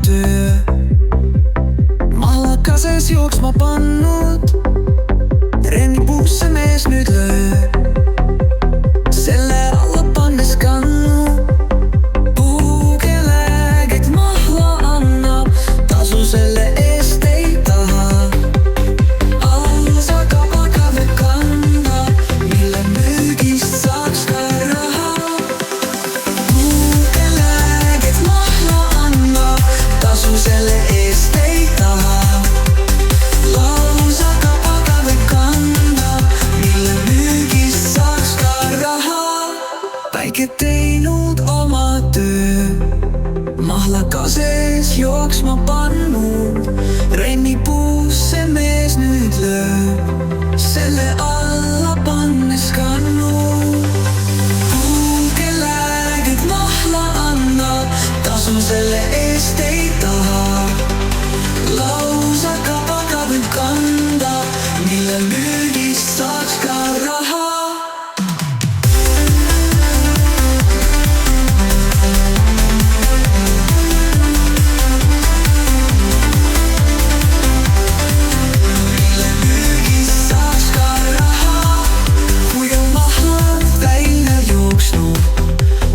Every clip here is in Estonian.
töö. Mahlaka sees jooksma pannud, rennipuusse mees nüüd lööb. Selle alla pannes kannu, puugele kõik mahla annab, tasu selle eest ei taha. Alsa kabaga võib kanda, mille müügist saaks ka raha. Puugele kõik mahla annab, tasu selle eest ei taha. Lausa kabaga võib kanda, mille müügist saaks ka raha. Päike teinud oma töö, mahlaka sees jooksma pannud, rennipuusse mees nüüd lööb. Selle alla pannes kannu, puugele kõik mahla annab, tasu selle eest ei taha. Lausa kabaga võib kanda, mille müügist saaks ka raha. Mille müügist saaks ka raha. Kui on mahlad välja jooksnud,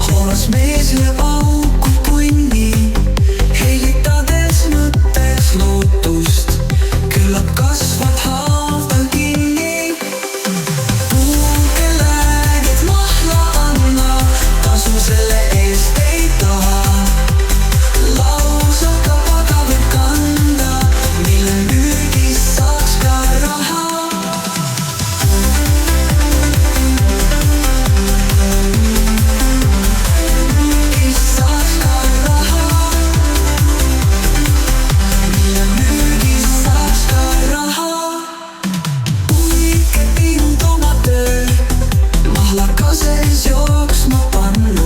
hoolas mees lööb auku punni, helitades mõttes lootust, küllap kasvad haaval kinni. Puugele kõik mahla annab, tasu selle eest ei taha. Lausa kabaga võib kanda, mille müügist saaks ka raha. Müügist saaks ka raha. Mille müügist saaks ka raha. Uike teinud oma töö, mahlaka sees jooksma pannud.